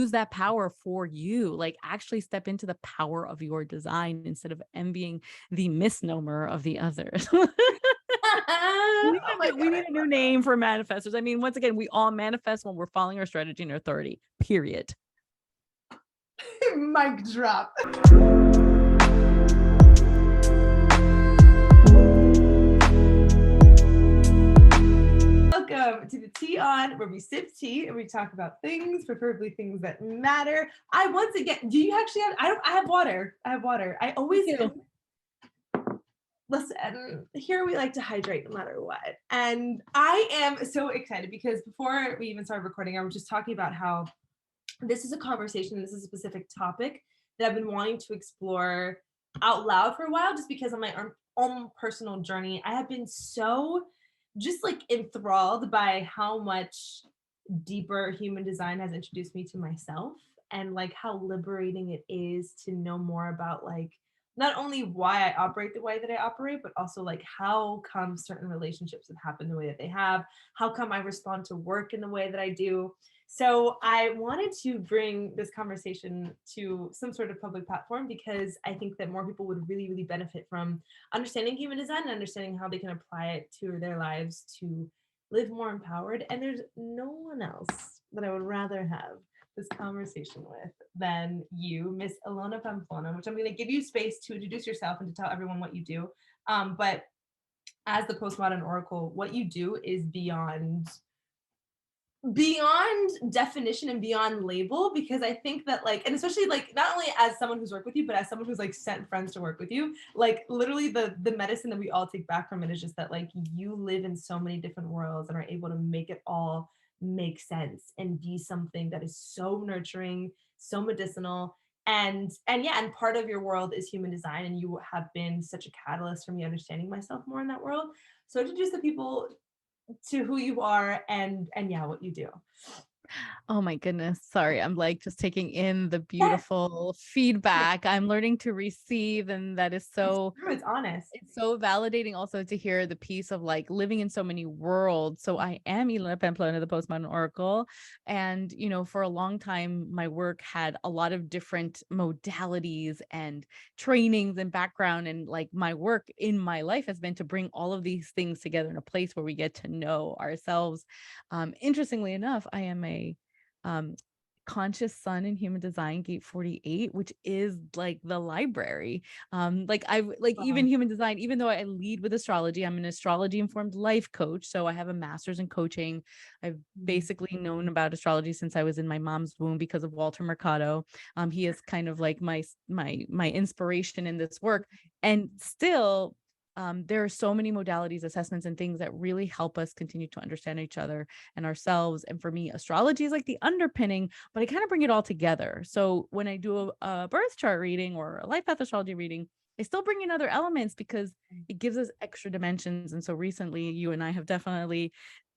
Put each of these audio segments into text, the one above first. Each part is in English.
use that power for you, like actually step into the power of your design instead of envying the misnomer of the others. Oh my We God, need a new name for manifestors. I mean, once again, we all manifest when we're following our strategy and authority, period. mic drop. Welcome to the Tea On, where we sip tea and we talk about things, preferably things that matter. I once again, do you actually have? I don't. I have water. I have water. I Me always too. listen. Here we like to hydrate no matter what, and I am so excited because before we even started recording, I was just talking about how this is a conversation. This is a specific topic that I've been wanting to explore out loud for a while, just because on my own personal journey, I have been so just like enthralled by how much deeper human design has introduced me to myself, and like how liberating it is to know more about like not only why I operate the way that I operate, but also like how come certain relationships have happened the way that they have, how come I respond to work in the way that I do. So I wanted to bring this conversation to some sort of public platform because I think that more people would really, really benefit from understanding human design and understanding how they can apply it to their lives to live more empowered. And there's no one else that I would rather have this conversation with than you, Miss Ilona Pamplona, which I'm going to give you space to introduce yourself and to tell everyone what you do. But as the postmodern oracle, what you do is beyond definition and beyond label, because I think that like, and especially like not only as someone who's worked with you, but as someone who's like sent friends to work with you, like literally the medicine that we all take back from it is just that like you live in so many different worlds and are able to make it all make sense and be something that is so nurturing, so medicinal. And yeah, and part of your world is human design, and you have been such a catalyst for me understanding myself more in that world. So introduce the people to who you are and yeah, what you do. Oh my goodness. Sorry. I'm like just taking in the Yes, beautiful feedback I'm learning to receive. And that is it's so, true. It's honest. it's so validating also to hear the piece of like living in so many worlds. So I am Ilona Pamplona, the Postmodern Oracle. And, for a long time, my work had a lot of different modalities and trainings and background. And like my work in my life has been to bring all of these things together in a place where we get to know ourselves. Interestingly enough, I am a um, conscious sun in human design gate 48, which is like the library. Like I like even Wow. human design, even though I lead with astrology, I'm an astrology informed life coach. So I have a master's in coaching. I've Mm. basically known about astrology since I was in my mom's womb because of Walter Mercado. He is kind of like my inspiration in this work. And still there are so many modalities, assessments, and things that really help us continue to understand each other and ourselves. And for me, astrology is like the underpinning, but I kind of bring it all together. So when I do a birth chart reading or a life path astrology reading, I still bring in other elements because it gives us extra dimensions. And so recently, you and I have definitely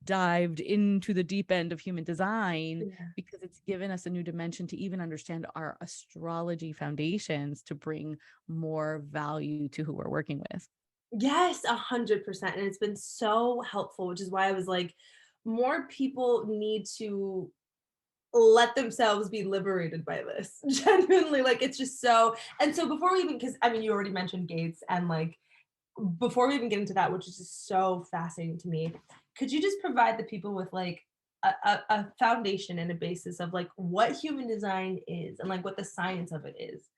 dived into the deep end of human design Yeah. because it's given us a new dimension to even understand our astrology foundations to bring more value to who we're working with. Yes, 100%. And it's been so helpful, which is why I was like, more people need to let themselves be liberated by this. Genuinely, like it's just so. And so before we even, because I mean, you already mentioned Gates, and like before we even get into that, which is just so fascinating to me, could you just provide the people with like a foundation and a basis of like what human design is and like what the science of it is?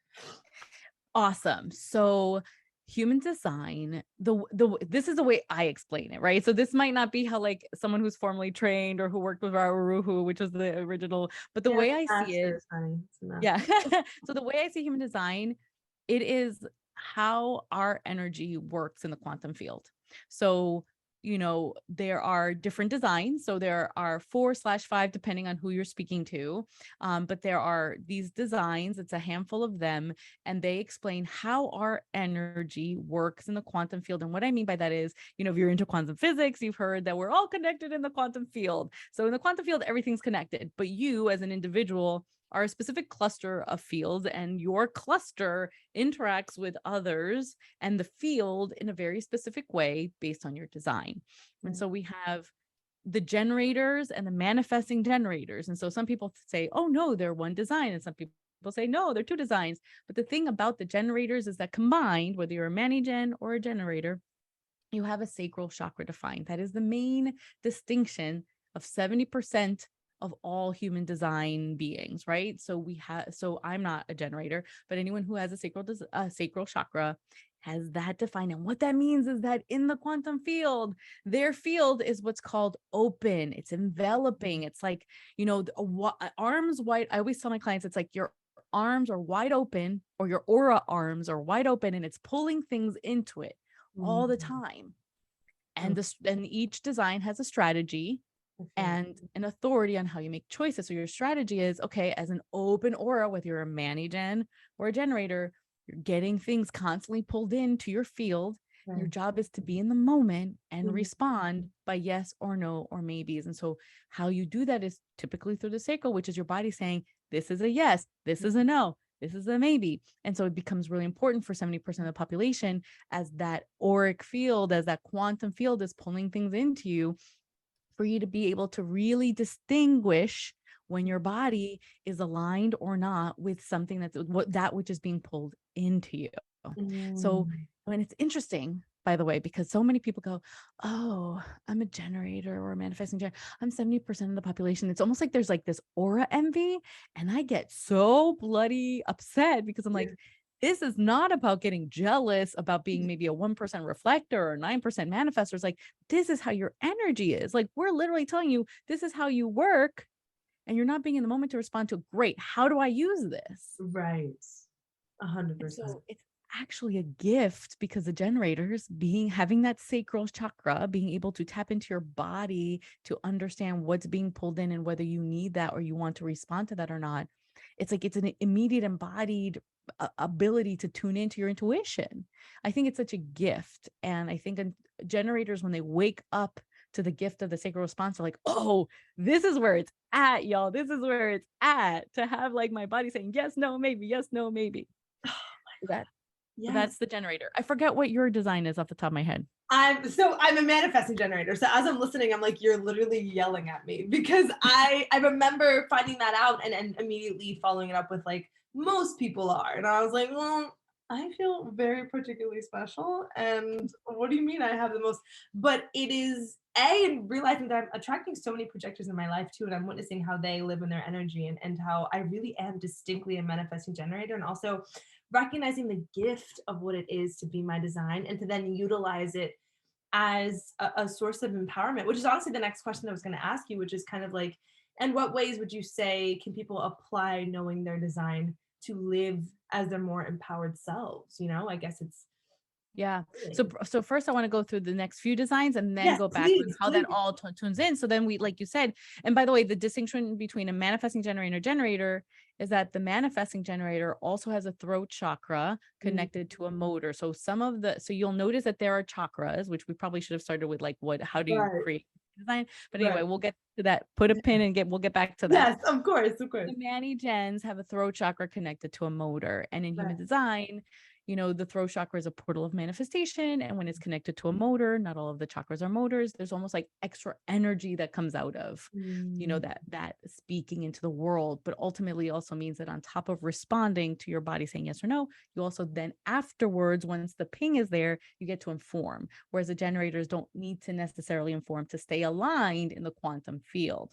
Awesome. So human design, this is the way I explain it, right? So this might not be how like someone who's formally trained or who worked with Ruhu, which was the original, but the Yeah, way I see it, masters, honey. It's a yeah. master. So the way I see human design, it is how our energy works in the quantum field. So, there are different designs. So there are 4/5, depending on who you're speaking to. But there are these designs, it's a handful of them, and they explain how our energy works in the quantum field. And what I mean by that is, if you're into quantum physics, you've heard that we're all connected in the quantum field. So in the quantum field, everything's connected, but you as an individual are a specific cluster of fields, and your cluster interacts with others and the field in a very specific way based on your design. And Right. so we have the generators and the manifesting generators. And so some people say, oh no, they're one design. And some people say, no, they're two designs. But the thing about the generators is that combined, whether you're a mani-gen or a generator, you have a sacral chakra defined. That is the main distinction of 70% of all human design beings, right? So I'm not a generator, but anyone who has a sacral chakra has that defined. And what that means is that in the quantum field, their field is what's called open. It's enveloping. It's like, arms wide. I always tell my clients, it's like your arms are wide open, or your aura arms are wide open, and it's pulling things into it all the time. And each design has a strategy and an authority on how you make choices. So your strategy is, okay, as an open aura, whether you're a mani-gen or a generator, you're getting things constantly pulled into your field. Right. Your job is to be in the moment and respond by yes or no or maybes. And so how you do that is typically through the sacral, which is your body saying, this is a yes, this is a no, this is a maybe. And so it becomes really important for 70% of the population, as that auric field, as that quantum field is pulling things into you, for you to be able to really distinguish when your body is aligned or not with something that which is being pulled into you. So when it's interesting, by the way, because so many people go, oh, I'm a generator or a manifesting generator, I'm 70% of the population. It's almost like there's like this aura envy. And I get so bloody upset because I'm like, this is not about getting jealous about being maybe a 1% reflector or 9% manifestor. It's like, this is how your energy is. Like, we're literally telling you, this is how you work. And you're not being in the moment to respond to, great, how do I use this? Right. 100%. So it's actually a gift, because the generators having that sacral chakra, being able to tap into your body to understand what's being pulled in and whether you need that or you want to respond to that or not. It's like, it's an immediate embodied ability to tune into your intuition. I think it's such a gift. And I think generators, when they wake up to the gift of the sacral response, are like, oh, this is where it's at, y'all. This is where it's at, to have like my body saying yes, no, maybe, yes, no, maybe. That's the generator. I forget what your design is off the top of my head. I'm a manifesting generator. So as I'm listening, I'm like, you're literally yelling at me, because I remember finding that out and immediately following it up with like most people are. And I was like, well, I feel very particularly special. And what do you mean I have the most? But it is and realizing that I'm attracting so many projectors in my life too. And I'm witnessing how they live in their energy, and how I really am distinctly a manifesting generator. And also recognizing the gift of what it is to be my design, and to then utilize it as a source of empowerment, which is honestly the next question I was going to ask you, which is kind of like, in what ways would you say can people apply knowing their design to live as their more empowered selves? I guess it's yeah. So first I want to go through the next few designs and then go back please, on how that all tunes in. So then we, like you said, and by the way, the distinction between a manifesting generator is that the manifesting generator also has a throat chakra connected to a motor. So so you'll notice that there are chakras, which we probably should have started with, like, how do you create design? But anyway, we'll get to that. Put a pin and we'll get back to that. Yes, of course. The mani-gens have a throat chakra connected to a motor, and in human design, the throat chakra is a portal of manifestation. And when it's connected to a motor, not all of the chakras are motors. There's almost like extra energy that comes out of, that speaking into the world. But ultimately also means that on top of responding to your body saying yes or no, you also then afterwards, once the ping is there, you get to inform. Whereas the generators don't need to necessarily inform to stay aligned in the quantum field.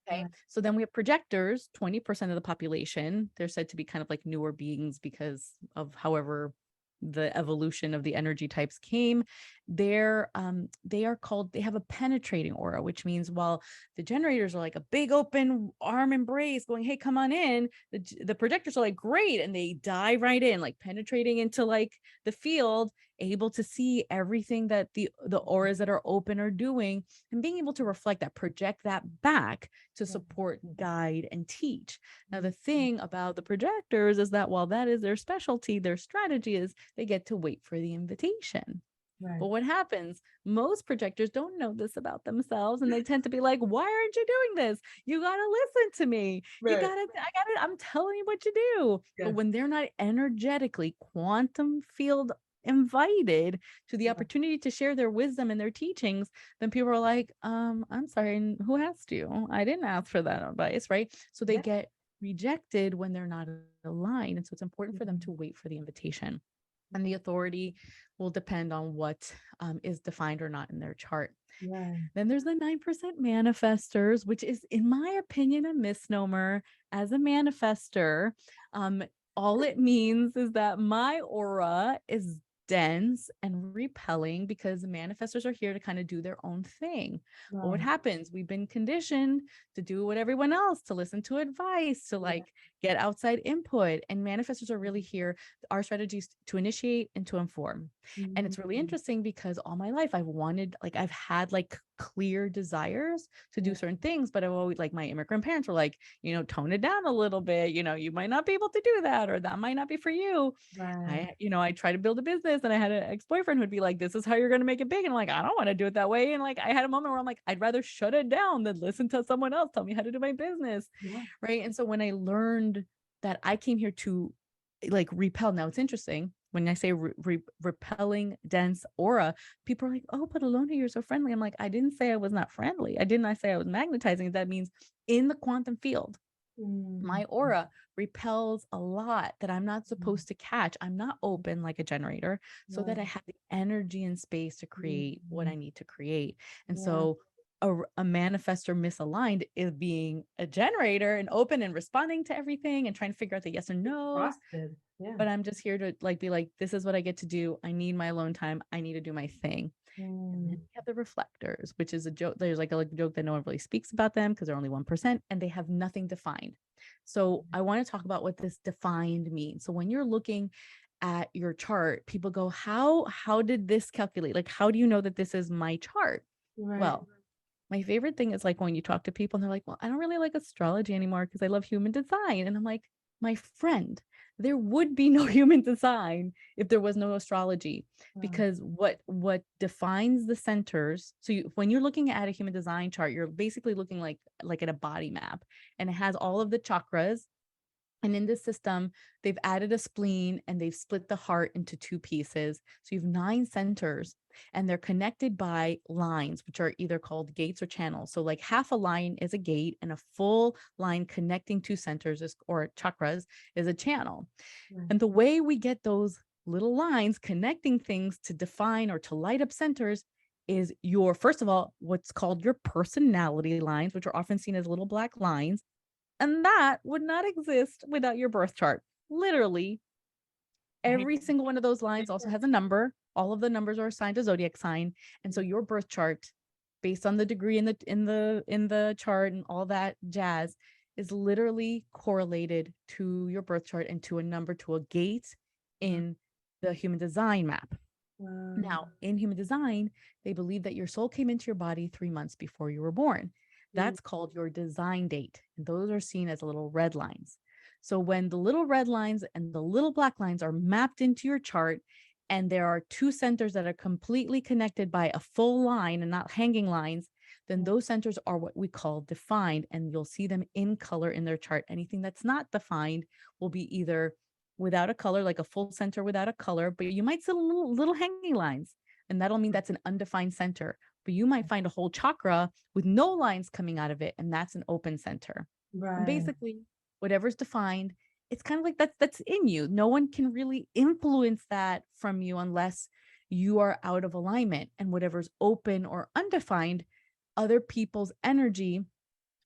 Okay. So then we have projectors, 20% of the population. They're said to be kind of like newer beings because of however the evolution of the energy types came. They have a penetrating aura, which means while the generators are like a big open arm embrace going, hey, come on in, the projectors are like, great. And they dive right in, like penetrating into like the field, able to see everything that the auras that are open are doing, and being able to reflect that, project that back to support, guide, and teach. Now, the thing about the projectors is that while that is their specialty, their strategy is they get to wait for the invitation. But what happens? Most projectors don't know this about themselves, and they tend to be like, why aren't you doing this? You got to listen to me. I'm telling you what to do. But when they're not energetically quantum field invited to the Yeah. opportunity to share their wisdom and their teachings, then people are like, I'm sorry, who asked you? I didn't ask for that advice, right? So they Yeah. get rejected when they're not aligned. And so it's important for them to wait for the invitation. And the authority will depend on what is defined or not in their chart. Yeah. Then there's the 9% manifestors, which is, in my opinion, a misnomer. As a manifester, um, all it means is that my aura is dense and repelling because manifestors are here to kind of do their own thing. But what Right. happens? We've been conditioned to do what everyone else, to listen to advice, to Yeah. like get outside input. And manifestors are really here. Our strategy is to initiate and to inform. And it's really Mhm. interesting because all my life I've had like clear desires to do Yeah. certain things, but I've always, like, my immigrant parents were like, tone it down a little bit, you might not be able to do that, or that might not be for you. Right. I tried to build a business and I had an ex-boyfriend who'd be like, this is how you're going to make it big. And I'm like, I don't want to do it that way. And like, I had a moment where I'm like, I'd rather shut it down than listen to someone else tell me how to do my business. Yeah. Right. And so when I learned that I came here to like repel, now it's interesting when I say repelling dense aura, people are like, oh, but Ilona, you're so friendly. I'm like, I didn't say I was not friendly. I did not say I was magnetizing. That means in the quantum field, Mm. my aura repels a lot that I'm not Mhm. supposed to catch. I'm not open like a generator, so that I Right. have the energy and space to create what I Mhm. need to create. And Yeah. so a manifestor misaligned is being a generator and open and responding to everything and trying to figure out the yes or no's. Exhausted. Yeah. But I'm just here to like be like, this is what I get to do. I need my alone time. I need to do my thing. And then Mm. we have the reflectors, which is a joke. There's like a joke that no one really speaks about them because they're only 1% and they have nothing defined. So I want to talk about what this defined means. So when you're looking at your chart, people go, how did this calculate? Like, how do you know that this is my chart? Right. Well, my favorite thing is like when you talk to people and they're like, well, I don't really like astrology anymore because I love human design. And I'm like, my friend, there would be no human design if there was no astrology, Wow. because what defines the centers. So when you're looking at a human design chart, you're basically looking like at a body map, and it has all of the chakras. And in this system, they've added a spleen and they've split the heart into two pieces. So you have 9 centers and they're connected by lines, which are either called gates or channels. So like half a line is a gate and a full line connecting two centers or chakras is a channel. Right. And the way we get those little lines connecting things to define or to light up centers is your, first of all, what's called your personality lines, which are often seen as little black lines. And that would not exist without your birth chart. Literally, Right. every single one of those lines also has a number. All of the numbers are assigned a zodiac sign. And so your birth chart, based on the degree in the chart and all that jazz, is literally correlated to your birth chart and to a number, to a gate in the human design map. Wow. Now, in human design, they believe that your soul came into your body 3 months before you were born. Mm. That's called your design date. And those are seen as little red lines. So when the little red lines and the little black lines are mapped into your chart, and there are two centers that are completely connected by a full line and not hanging lines, then Yeah. those centers are what we call defined. And you'll see them in color in their chart. Anything that's not defined will be either without a color, like a full center without a color, but you might see little hanging lines. And that'll mean that's an undefined center. But you might find a whole chakra with no lines coming out of it, and that's an open center. And Right. basically, whatever's defined, it's kind of like that's in you. No one can really influence that from you unless you are out of alignment. And whatever's open or undefined, other people's energy,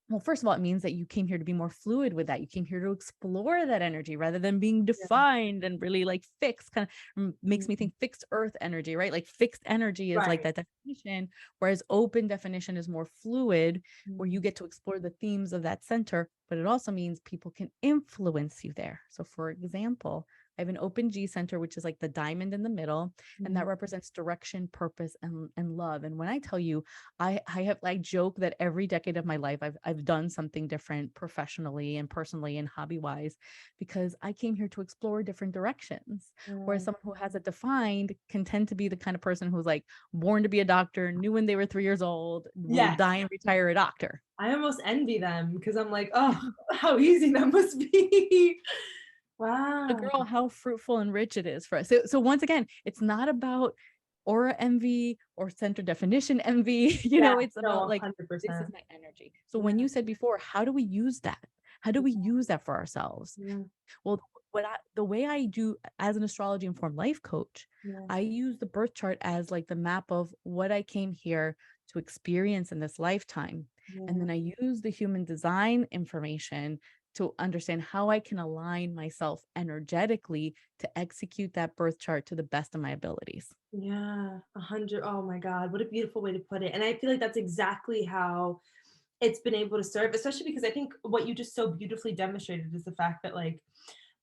well, first of all, it means that you came here to be more fluid with that. You came here to explore that energy rather than being Yeah. defined and really like fixed. Kind of makes me Mm. think fixed earth energy, right? Like fixed energy is like Right. that definition, whereas open definition is more fluid, where you Mm. get to explore the themes of that center, but it also means people can influence you there. So, for example, I have an open G center, which is like the diamond in the middle, and Mm. that represents direction, purpose, and love. And when I tell you, I joke that every decade of my life I've done something different professionally and personally and hobby wise, because I came here to explore different directions. Whereas Right. someone who has it defined can tend to be the kind of person who's like born to be a doctor, knew when they were 3 years old, will Yes. die and retire a doctor. I almost envy them because I'm like, oh, how easy that must be. The Wow. girl, how fruitful and rich it is for us. So once again, it's not about aura envy or center definition envy. Yeah, It's no, about like, this is 100%. my energy. So Yeah, when you said before, how do we use that? How do we use that for ourselves? yeah, Well, the way I do as an astrology informed life coach, yeah, I use the birth chart as like the map of what I came here to experience in this lifetime. And yeah, then I use the human design information to understand how I can align myself energetically to execute that birth chart to the best of my abilities. yeah. 100. Oh my God, what a beautiful way to put it. And I feel like that's exactly how it's been able to serve, especially because I think what you just so beautifully demonstrated is the fact that like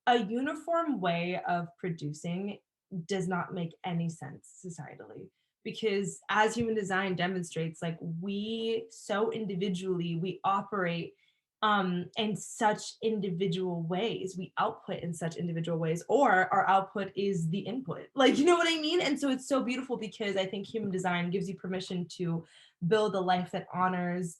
a uniform way of producing does not make any sense societally, because as human design demonstrates, like we so individually we operate in such individual ways, we output in such individual ways, or our output is the input, like, you know what I mean? And so it's so beautiful because I think human design gives you permission to build a life that honors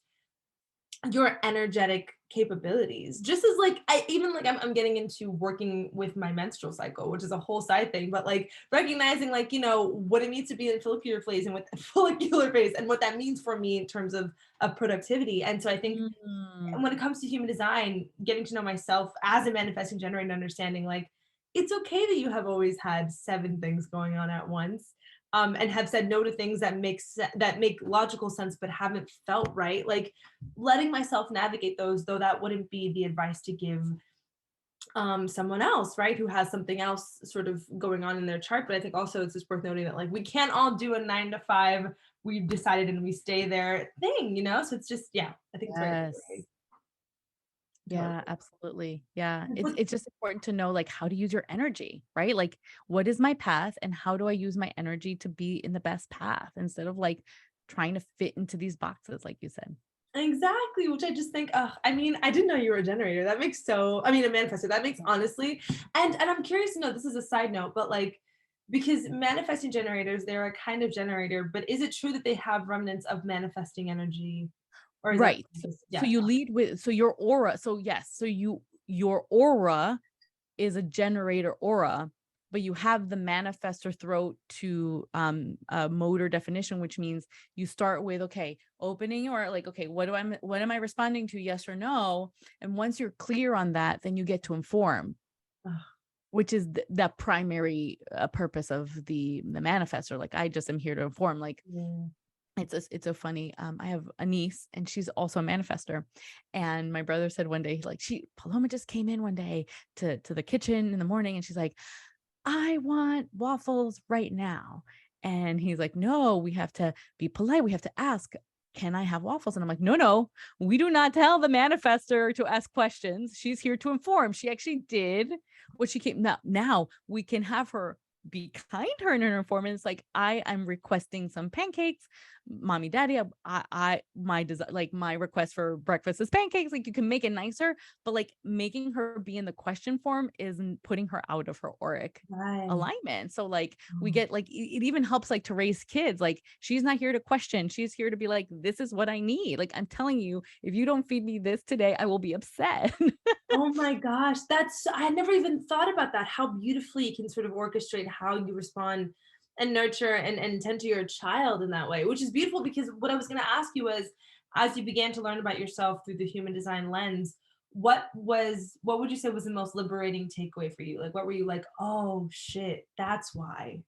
your energetic capabilities, just as like I even like I'm getting into working with my menstrual cycle, which is a whole side thing, but like recognizing like, what it means to be in follicular phase and what follicular phase and what that means for me in terms of productivity. And so I think Mm. when it comes to human design, getting to know myself as a manifesting generator and understanding like it's okay that you have always had seven things going on at once, and have said no to things that make logical sense but haven't felt right. Like letting myself navigate those, though that wouldn't be the advice to give someone else, right, who has something else sort of going on in their chart. But I think also it's just worth noting that like we can't all do a 9 to 5, we've decided and we stay there thing. So it's just, yeah, I think it's very Yes. liberating. Totally. Yeah, absolutely. Yeah. It's But it's just important to know like how to use your energy, right? Like what is my path and how do I use my energy to be in the best path instead of like trying to fit into these boxes like you said. exactly, which I just think, I mean, I didn't know you were a generator. That makes I mean, a manifestor. That makes honestly, and I'm curious to know. This is a side note, but like, because manifesting generators, they're a kind of generator, but is it true that they have remnants of manifesting energy, or is that Right. just So yeah? you lead with so your aura. So yes, your aura is a generator aura, but you have the manifestor throat to a motor definition, which means you start with okay, opening or like okay, what am I responding to, yes or no? And once you're clear on that, then you get to inform, Ugh, which is the primary purpose of the manifestor. Like I just am here to inform. Like yeah. it's so funny. I have a niece and she's also a manifester. And my brother said one day, like Paloma just came in one day to the kitchen in the morning and she's like, I want waffles right now. And he's like, no, we have to be polite. We have to ask, can I have waffles? And I'm like, no, we do not tell the manifester to ask questions. She's here to inform. She actually did what she came. Now we can have her be kind to her and inform. And it's like, I'm requesting some pancakes. Mommy, daddy, my desire, like my request for breakfast is pancakes. Like you can make it nicer, but like making her be in the question form isn't putting her out of her auric Right. alignment. So like we get like it even helps like to raise kids. Like she's not here to question. She's here to be like, this is what I need. Like I'm telling you, if you don't feed me this today, I will be upset. Oh my gosh, I had never even thought about that. How beautifully you can sort of orchestrate how you respond and nurture and tend to your child in that way, which is beautiful because what I was going to ask you was, as you began to learn about yourself through the human design lens, what would you say was the most liberating takeaway for you? Like what were you like, oh shit, that's why?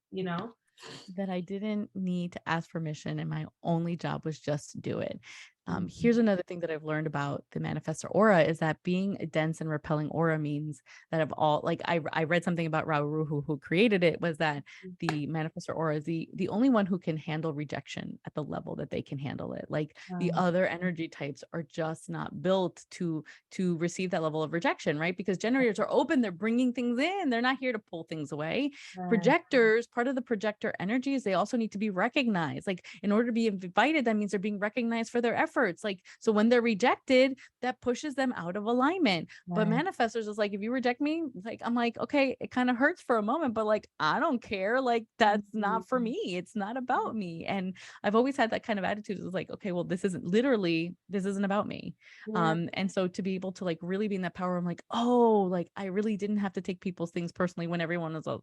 That I didn't need to ask permission and my only job was just to do it. Mhm. Here's another thing that I've learned about the manifestor aura is that being a dense and repelling aura means that of all, like I read something about Rauru who created it was that the manifestor aura is the only one who can handle rejection at the level that they can handle it. Like the Wow. other energy types are just not built to receive that level of rejection, right? Because generators are open, they're bringing things in, they're not here to pull things away. Right. Projectors, part of the projector energies, they also need to be recognized. Like in order to be invited, that means they're being recognized for their effort efforts. Like, so when they're rejected, that pushes them out of alignment. But Right. manifestors is like, if you reject me, like, I'm like, okay, it kind of hurts for a moment, but like, I don't care. Like, that's not for Mhm. me. It's not about me. And I've always had that kind of attitude. It's like, okay, well, this isn't about me. Yeah. And so to be able to like really be in that power, I'm like, oh, like I really didn't have to take people's things personally when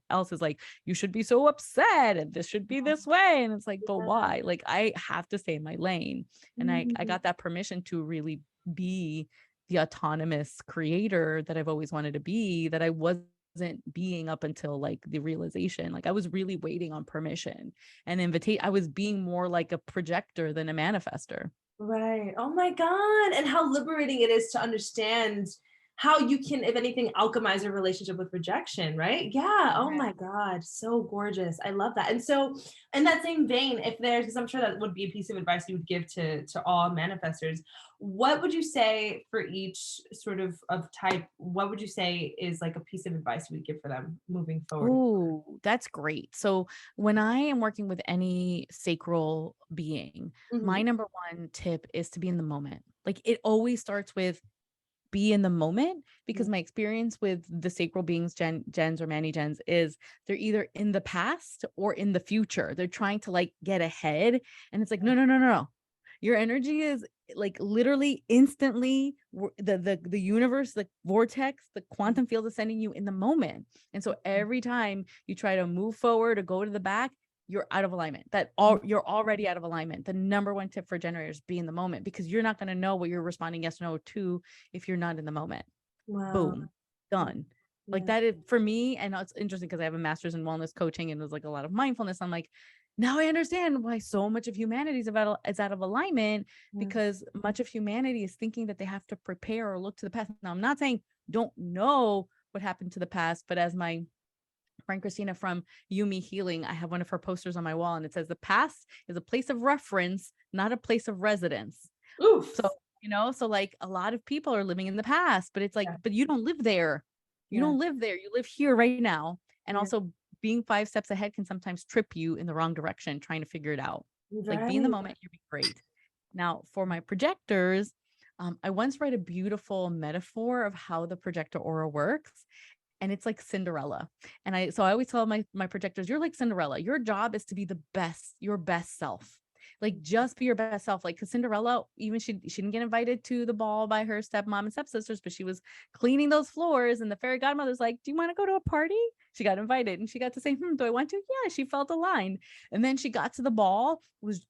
else is like, you should be so upset and this should be this way. And it's like, but Yeah. why? Like I have to stay in my lane. And I Mhm. got that permission to really be the autonomous creator that I've always wanted to be, that I wasn't being up until like the realization. Like I was really waiting on permission and invitation. I was being more like a projector than a manifester. Right. Oh my God. And how liberating it is to understand how you can, if anything, alchemize a relationship with rejection, right? Yeah. Oh my God. So gorgeous. I love that. And so, in that same vein, if there's, because I'm sure that would be a piece of advice you would give to all manifestors, what would you say for each sort of type? What would you say is like a piece of advice you would give for them moving forward? Oh, that's great. So when I am working with any sacral being, my Mhm. number one tip is to be in the moment. Like it always starts with be in the moment, because Yeah. my experience with the sacral beings, gens or mani gens, is they're either in the past or in the future. They're trying to like get ahead. And it's like, no, no, no, no, no. Your energy is like literally instantly the universe, the vortex, the quantum field is sending you in the moment. And so every time you try to move forward or go to the back, you're out of alignment. You're already out of alignment. The number one tip for generators: be in the moment, because you're not going to know what you're responding yes or no to if you're not in the moment. Wow. Boom, done. Like Yeah. that is for me. And it's interesting because I have a master's in wellness coaching and there's like a lot of mindfulness. I'm like, now I understand why so much of humanity is out of alignment, Yeah. because much of humanity is thinking that they have to prepare or look to the past. Now, I'm not saying don't know what happened to the past, but as my friend Christina from Yumi Healing, I have one of her posters on my wall and it says, the past is a place of reference, not a place of residence. So, Oof. so like a lot of people are living in the past, but it's like, Yeah. but you don't live there. You Yeah. don't live there. You live here right now. And Yeah. also being 5 steps ahead can sometimes trip you in the wrong direction, trying to figure it out. Like be in the Right. moment, you'll be great. Now, for my projectors, I once read a beautiful metaphor of how the projector aura works. And it's like Cinderella. So I always tell my projectors, you're like Cinderella. Your job is to be the best, your best self. Like just be your best self. Like, cause Cinderella, even she didn't get invited to the ball by her stepmom and stepsisters, but she was cleaning those floors. And the fairy godmother's like, do you want to go to a party? She got invited and she got to say, do I want to? Yeah, she felt aligned. And then she got to the ball, was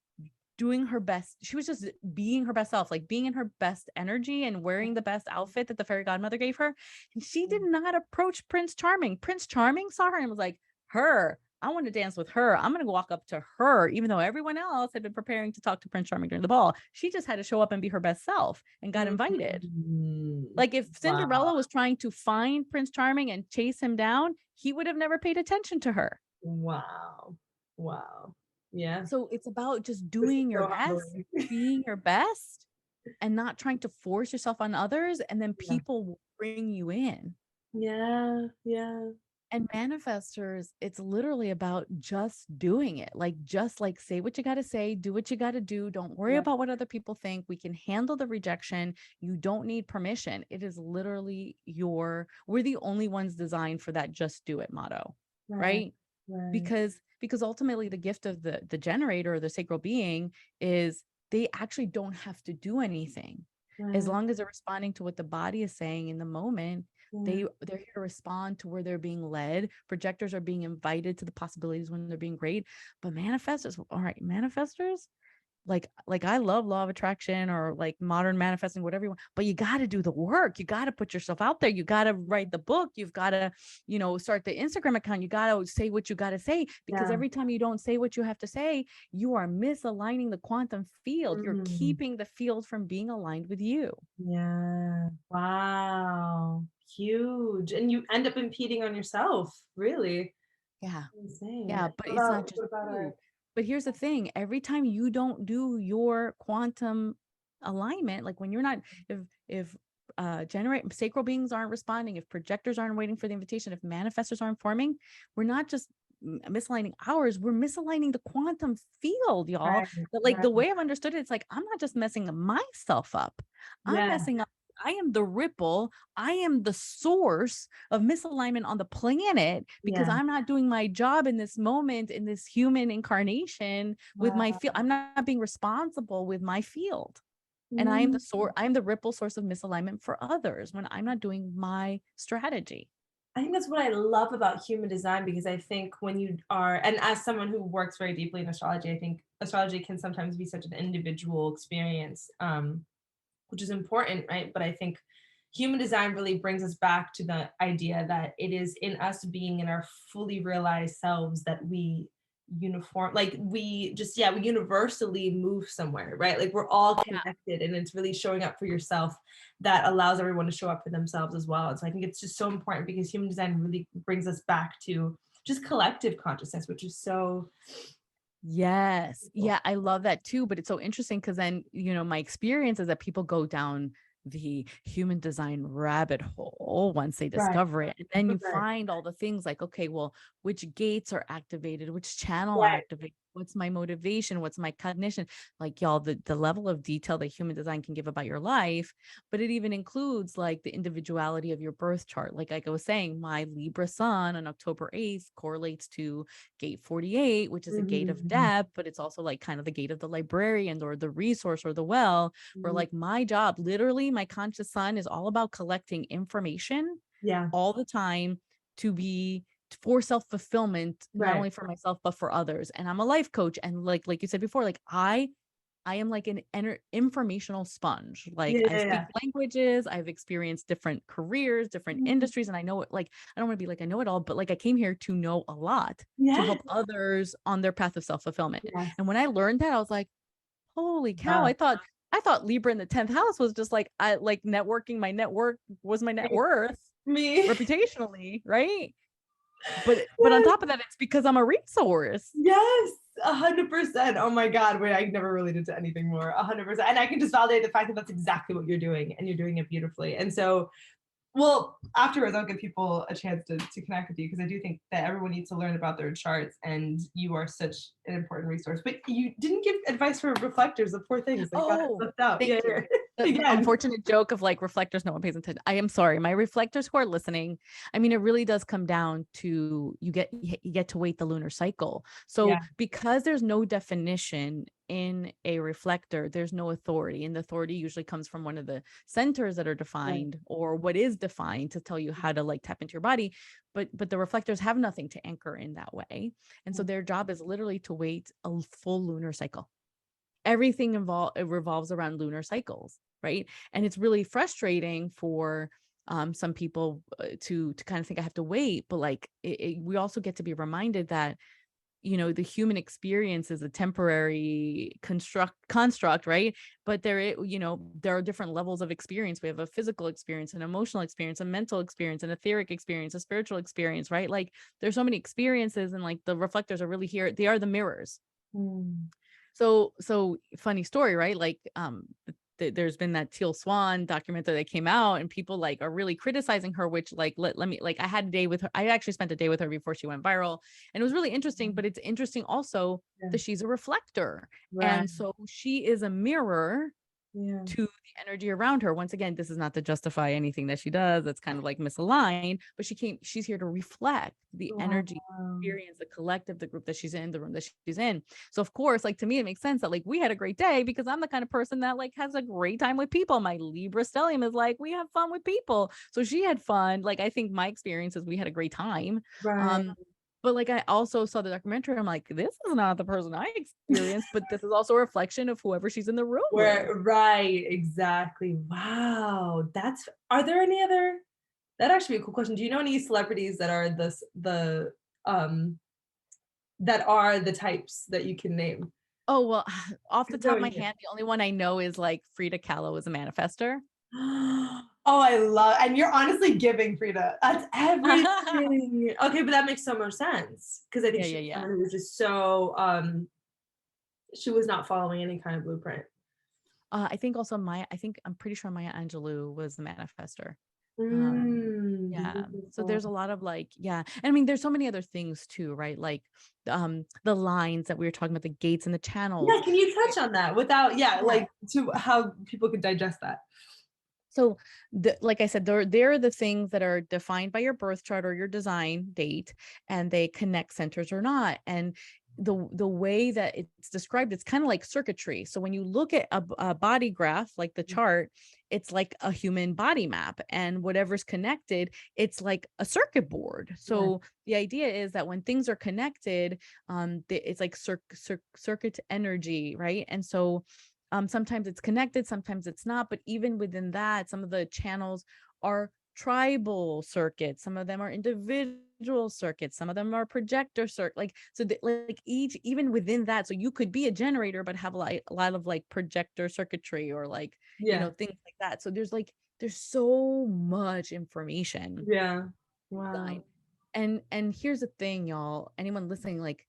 doing her best. She was just being her best self, like being in her best energy and wearing the best outfit that the fairy godmother gave her. And she did not approach Prince Charming. Prince Charming saw her and was like, her, I want to dance with her. I'm going to walk up to her, even though everyone else had been preparing to talk to Prince Charming during the ball. She just had to show up and be her best self and got invited. Mm. Like if Wow. Cinderella was trying to find Prince Charming and chase him down, he would have never paid attention to her. Wow. Wow. Yeah. So it's about just This is doing your so best, humbling. being your best, and not trying to force yourself on others, and then Yeah. people will bring you in. Yeah. Yeah. And manifestors, it's literally about just doing it. Like just like say what you got to say, do what you got to do. Don't worry Yeah. about what other people think. We can handle the rejection. You don't need permission. It is literally we're the only ones designed for that just do it motto, Right. right? Right. Because ultimately the gift of the generator or the sacral being is they actually don't have to do anything. As Right. long as they're responding to what the body is saying in the moment, Yeah. they're here to respond to where they're being led. Projectors are being invited to the possibilities when they're being great. But manifestors, all right, manifestors, like I love law of attraction or like modern manifesting, whatever you want, but you got to do the work. You got to put yourself out there. You got to write the book. You've got to, start the Instagram account. You got to say what you got to say, because Yeah. every time you don't say what you have to say, you are misaligning the quantum field. You're Mm. keeping the field from being aligned with you. Yeah. Wow. Huge. And you end up impeding on yourself, really. Yeah. Insane. Yeah, but it's not just What about our you. But here's the thing, every time you don't do your quantum alignment, like when you're not, if generate sacral beings aren't responding, if projectors aren't waiting for the invitation, if manifestors aren't forming, we're not just misaligning ours, we're misaligning the quantum field, y'all. Right. But like Right. the way I've understood it, it's like I'm not just messing myself up. I'm Yeah. messing up. I am the ripple. I am the source of misalignment on the planet because Yeah. I'm not doing my job in this moment, in this human incarnation with my Wow. field. I'm not being responsible with my field. And I am the Mm. source, I am the ripple source of misalignment for others when I'm not doing my strategy. I think that's what I love about human design, because I think when you are, and as someone who works very deeply in astrology, I think astrology can sometimes be such an individual experience, which is important, right? But I think human design really brings us back to the idea that it is in us being in our fully realized selves that we uniform, like we just, yeah, we universally move somewhere, right? Like we're all Yeah. connected, and it's really showing up for yourself that allows everyone to show up for themselves as well. And so I think it's just so important, because human design really brings us back to just collective consciousness, which is so Yes. cool. Yeah, I love that too. But it's so interesting because then, my experience is that people go down the human design rabbit hole once they Right. discover it. And then you Right. find all the things like, okay, well, which gates are activated, which channel Right. activated, what's my motivation, what's my cognition? Like, y'all, the level of detail that human design can give about your life, but it even includes like the individuality of your birth chart. Like I was saying, my Libra sun on October 8th correlates to gate 48, which is a gate of Mhm. depth, but it's also like kind of the gate of the librarian or the resource or the well, where Mhm. like my job, literally my conscious sun is all about collecting information Yeah. all the time to be for self-fulfillment, not Right. only for myself, but for others. And I'm a life coach. And like you said before, like I am like an informational sponge. Like Yeah, I yeah, speak yeah. languages, I've experienced different careers, different Mhm. industries, and I know it. Like I don't want to be like I know it all, but like I came here to know a lot to Yes, help others on their path of self-fulfillment. yes. And when I learned that, I was like, holy cow, Wow. I thought Libra in the 10th house was just like I like networking. My network was my net Me. worth Me. reputationally, right? But on Yes, top of that, it's because I'm a resource. yes, 100%. Oh my God, wait, I never related to anything more. 100%. And I can just validate the fact that that's exactly what you're doing, and you're doing it beautifully. And so, well, afterwards, I'll give people a chance to connect with you, because I do think that everyone needs to learn about their charts, and you are such an important resource. But you didn't give advice for reflectors, the poor things that got Oh, left out. Yeah, thank you. yeah. The Again. unfortunate joke of like reflectors, no one pays attention. I am sorry, my reflectors who are listening. I mean, it really does come down to you get to wait the lunar cycle. So Yeah. because there's no definition in a reflector, there's no authority, and the authority usually comes from one of the centers that are Right. defined or what is defined to tell you how to like tap into your body. But the reflectors have nothing to anchor in that way, and so their job is literally to wait a full lunar cycle. Everything revolves around lunar cycles, right? And it's really frustrating for some people to kind of think I have to wait, but like we also get to be reminded that the human experience is a temporary construct, right? But there are different levels of experience. We have a physical experience, an emotional experience, a mental experience, an etheric experience, a spiritual experience, right? Like there's so many experiences, and like the reflectors are really here. They are the mirrors. Mm. So funny story, right? Like there's been that Teal Swan documentary that came out, and people like are really criticizing her, which like let me like I had a day with her. I actually spent a day with her before she went viral, and it was really interesting. But it's interesting also Yeah. that she's a reflector, Right. and so she is a mirror Yeah. to the energy around her. Once again, this is not to justify anything that she does. That's kind of like misaligned, but she's here to reflect the energy Wow. experience, the collective, the group that she's in, the room that she's in. So of course, like to me, it makes sense that like we had a great day because I'm the kind of person that like has a great time with people. My Libra stellium is like, we have fun with people. So she had fun. Like I think my experience is we had a great time. Right. Um, but like I also saw the documentary. I'm like, this is not the person I experienced, but this is also a reflection of whoever she's in the room with. Where, right, exactly. Wow. Are there any other, that'd actually be a cool question. Do you know any celebrities that are um that are the types that you can name? Oh, well, off the 'Cause top of they're my here. hand, the only one I know is like Frida Kahlo is a manifester. Oh, I love, and you're honestly giving Frida. That's everything. Okay, but that makes so much sense, because I think Yeah, she yeah, was yeah. someone who was just so she was not following any kind of blueprint. I think I'm pretty sure Maya Angelou was the manifester. Um, Mm, yeah. So there's a lot of like, yeah. And I mean, there's so many other things too, right? Like the lines that we were talking about, the gates and the channels. Yeah, can you touch on that without, yeah, Yeah. like to how people could digest that? So like I said, they're the things that are defined by your birth chart or your design date, and they connect centers or not. And the way that it's described, it's kind of like circuitry. So when you look at a body graph, like the chart, it's like a human body map, and whatever's connected, it's like a circuit board. Yeah. So the idea is that when things are connected, it's like circuit energy, right? And so sometimes it's connected, sometimes it's not. But even within that, some of the channels are tribal circuits, some of them are individual circuits, some of them are projector circuit. Like so, like each, even within that, so you could be a generator but have a lot of like projector circuitry or like Yeah. things like that. So there's so much information Yeah. design. Wow. And here's the thing, y'all, anyone listening, like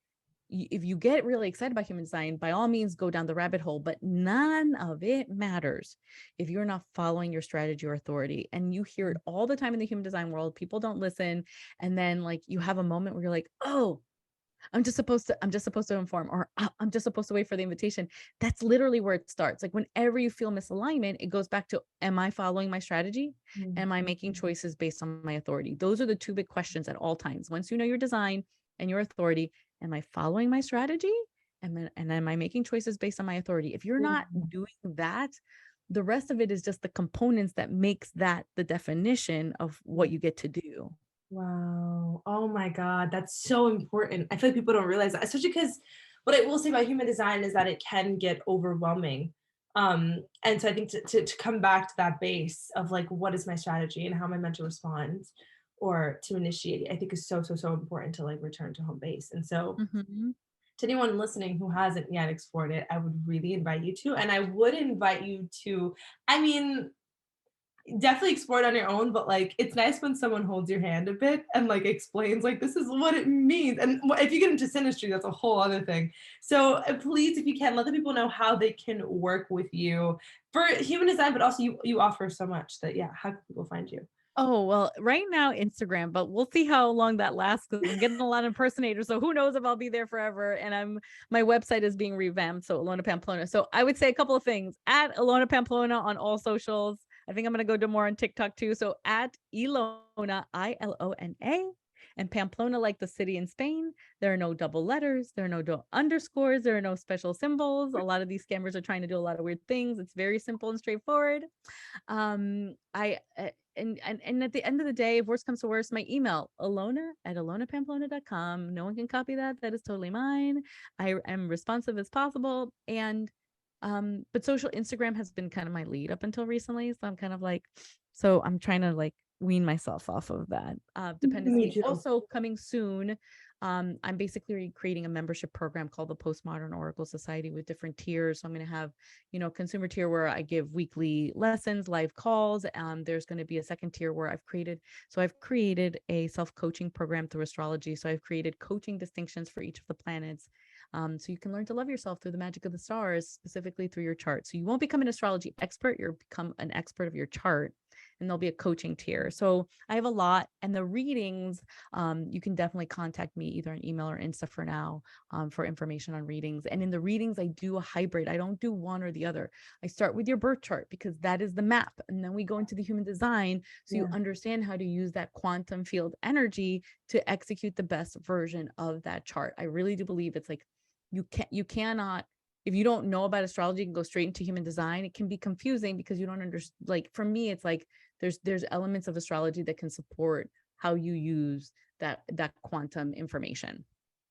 if you get really excited about human design, by all means go down the rabbit hole, but none of it matters if you're not following your strategy or authority. And you hear it all the time in the human design world. People don't listen, and then like you have a moment where you're like, oh, I'm just supposed to inform, or I'm just supposed to wait for the invitation. That's literally where it starts. Like whenever you feel misalignment, it goes back to, am I following my strategy? Mm. Am I making choices based on my authority? Those are the two big questions at all times. Once you know your design and your authority, am I following my strategy? And am I making choices based on my authority? If you're not Yeah. doing that, the rest of it is just the components that makes that the definition of what you get to do. Wow. Oh my God. That's so important. I feel like people don't realize that, especially because what I will say about human design is that it can get overwhelming. And so I think to come back to that base of like, what is my strategy and how am I meant to respond or to initiate it, I think is so, so, so important to like return to home base. And so Mhm. to anyone listening who hasn't yet explored it, I would really invite you to. And I would invite you to, I mean, definitely explore it on your own, but like it's nice when someone holds your hand a bit and like explains like this is what it means. And if you get into synastry, that's a whole other thing. So please, if you can, let the people know how they can work with you for human design, but also you offer so much that, yeah, how can people find you? Oh, well, right now Instagram, but we'll see how long that lasts because I'm getting a lot of impersonators. So who knows if I'll be there forever. And my website is being revamped. So Ilona Pamplona. So I would say a couple of things. At Ilona Pamplona on all socials. I think I'm gonna go do more on TikTok too. So at Ilona, Ilona, and Pamplona, like the city in Spain. There are no double letters, there are no underscores, there are no special symbols. A lot of these scammers are trying to do a lot of weird things. It's very simple and straightforward. I and at the end of the day, if worst comes to worst, my email, Ilona@ilonapamplona.com. No one can copy that. That is totally mine. I am responsive as possible. And but social Instagram has been kind of my lead up until recently. So I'm kind of like, so I'm trying to like wean myself off of that Me dependency. too. Also coming soon, I'm basically creating a membership program called the Postmodern Oracle Society with different tiers. So I'm going to have, consumer tier where I give weekly lessons, live calls. There's going to be a second tier where I've created a self-coaching program through astrology. So I've created coaching distinctions for each of the planets. So you can learn to love yourself through the magic of the stars, specifically through your chart. So you won't become an astrology expert, you'll become an expert of your chart. And there'll be a coaching tier. So I have a lot. And the readings, you can definitely contact me either on email or Insta for now, for information on readings. And in the readings, I do a hybrid. I don't do one or the other. I start with your birth chart because that is the map. And then we go into the human design. So you Yeah. understand how to use that quantum field energy to execute the best version of that chart. I really do believe it's like, you cannot, if you don't know about astrology and go straight into human design, it can be confusing because you don't understand. Like for me, it's like there's elements of astrology that can support how you use that quantum information.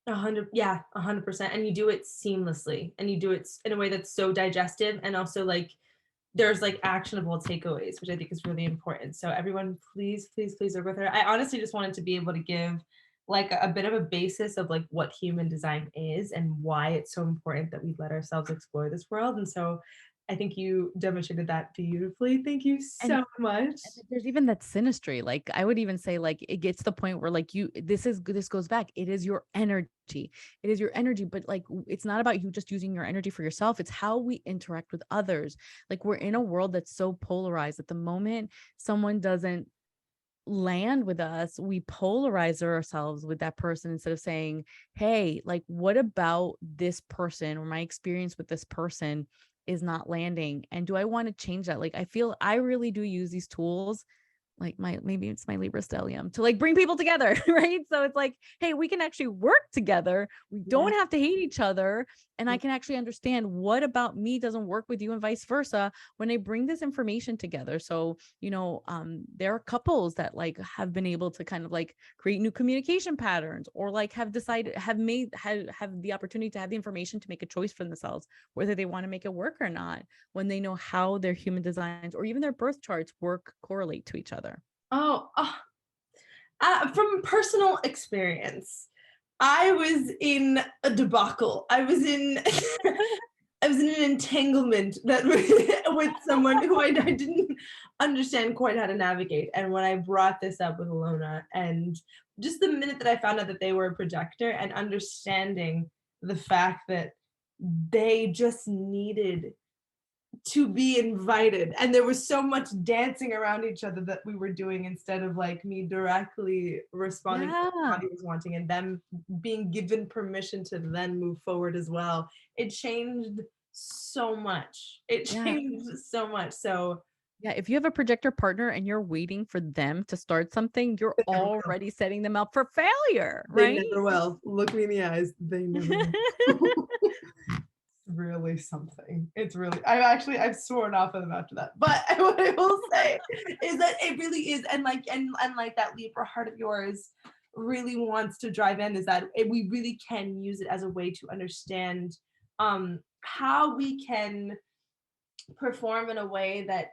100, yeah, 100%. And you do it seamlessly and you do it in a way that's so digestive and also like there's like actionable takeaways, which I think is really important. So everyone, please, please, please work with her. I honestly just wanted to be able to give like a bit of a basis of like what human design is and why it's so important that we let ourselves explore this world. And so I think you demonstrated that beautifully. Thank you And so much. there's even that synastry. Like I would even say, like it gets to the point where like this goes back. It is your energy. It is your energy, but like it's not about you just using your energy for yourself. It's how we interact with others. Like we're in a world that's so polarized. At the moment someone doesn't land with us, we polarize ourselves with that person instead of saying, hey, like, what about this person or my experience with this person is not landing? And do I want to change that? Like, I feel I really do use these tools, like maybe it's my Libra stellium, to like bring people together, right? So it's like, hey, we can actually work together. We Yeah. don't have to hate each other. And I can actually understand what about me doesn't work with you and vice versa when I bring this information together. So, there are couples that like have been able to kind of like create new communication patterns, or like have decided, have the opportunity to have the information to make a choice for themselves, whether they want to make it work or not, when they know how their human designs or even their birth charts correlate to each other. Oh, from personal experience, I was in a debacle. I was in I was in an entanglement that with someone who I didn't understand quite how to navigate. And when I brought this up with Ilona, and just the minute that I found out that they were a projector, and understanding the fact that they just needed to be invited, and there was so much dancing around each other that we were doing, instead of like me directly responding to what the Yeah. body was wanting, and them being given permission to then move forward as well. It changed so much. It Yeah. changed so much. So Yeah. If you have a projector partner and you're waiting for them to start something, you're they never will. already setting them up for failure, They right? never will. Look me in the eyes. They never will. Really something. It's really, I've sworn off of them after that. But what I will say is that it really is, and like that Libra heart of yours really wants to drive in, is that we really can use it as a way to understand how we can perform in a way that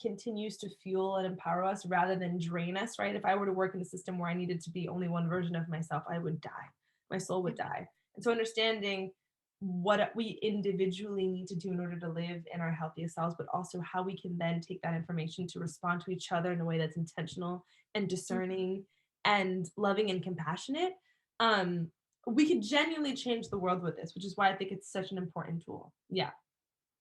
continues to fuel and empower us rather than drain us, right? If I were to work in a system where I needed to be only one version of myself, I would die. My soul would die. And so understanding what we individually need to do in order to live in our healthiest selves, but also how we can then take that information to respond to each other in a way that's intentional and discerning and loving and compassionate. Um, we could genuinely change the world with this, which is why I think it's such an important tool. Yeah.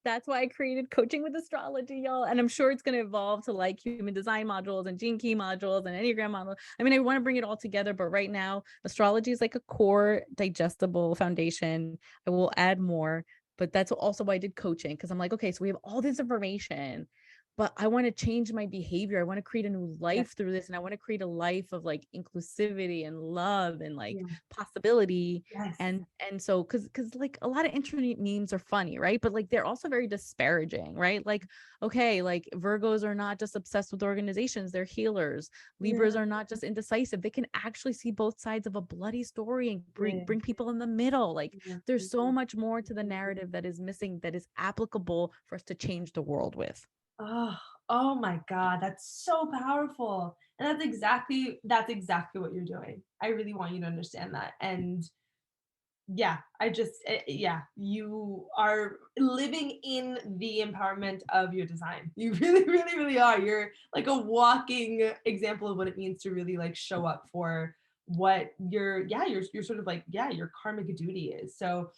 That's why I created coaching with astrology, y'all. And I'm sure it's going to evolve to like human design modules and gene key modules and Enneagram module. I mean, I want to bring it all together, but right now, astrology is like a core digestible foundation. I will add more, but that's also why I did coaching, because I'm like, okay, so we have all this information, but I want to change my behavior. I want to create a new Yeah. life through this. And I want to create a life of like inclusivity and love and like Yeah. possibility. Yes. And so because like a lot of internet memes are funny, right? But like they're also very disparaging, right? Like, okay, like Virgos are not just obsessed with organizations, they're healers. Libras Yeah. are not just indecisive, they can actually see both sides of a bloody story and Yeah. bring people in the middle. Like Yeah. there's so much more to the narrative that is missing, that is applicable for us to change the world with. Oh, oh my God, that's so powerful. And that's exactly what you're doing. I really want you to understand that. And yeah, yeah, you are living in the empowerment of your design. You really, really, really are. You're like a walking example of what it means to really like show up for what you're sort of like, yeah, your karmic duty is. So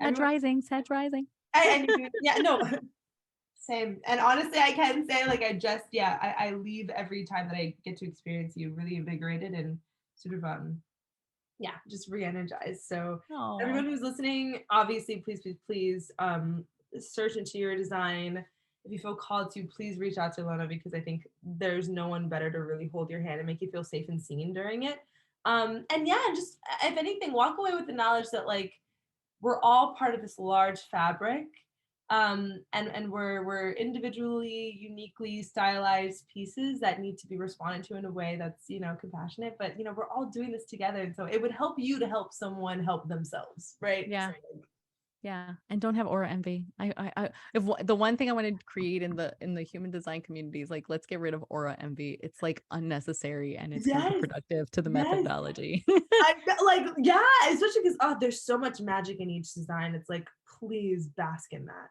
Sag everyone, rising, Sag rising. and you're doing, yeah, no, same. And honestly, I can say like I leave every time that I get to experience you really invigorated and sort of yeah, just re-energized. So Oh, everyone who's listening, obviously, please, please, please search into your design. If you feel called to, please reach out to Ilona, because I think there's no one better to really hold your hand and make you feel safe and seen during it. And yeah, just if anything, walk away with the knowledge that like we're all part of this large fabric, and we're individually uniquely stylized pieces that need to be responded to in a way that's, you know, compassionate, but you know, we're all doing this together, and so it would help you to help someone help themselves, right? yeah. So, Yeah, and don't have aura envy. The one thing I want to create in the human design community is like, let's get rid of aura envy. It's like unnecessary and it's yes, counterproductive to the yes, methodology. like yeah, especially because there's so much magic in each design. It's like, please bask in that,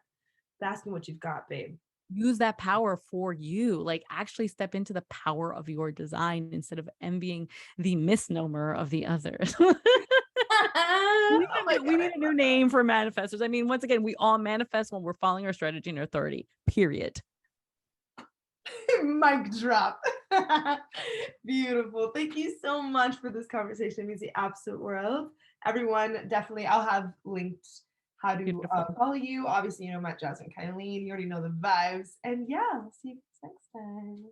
bask in what you've got, babe. Use that power for you. Like actually step into the power of your design instead of envying the misnomer of the others. Oh my We God, I need a new love name for manifestors. I mean, once again, we all manifest when we're following our strategy and our authority. Period. Mic drop. Beautiful. Thank you so much for this conversation. It means the absolute world. Everyone, definitely, I'll have linked how to Beautiful. follow you. Obviously, you know, Matt, Jazz, and Kylene. You already know the vibes. And yeah, I'll see you guys next time.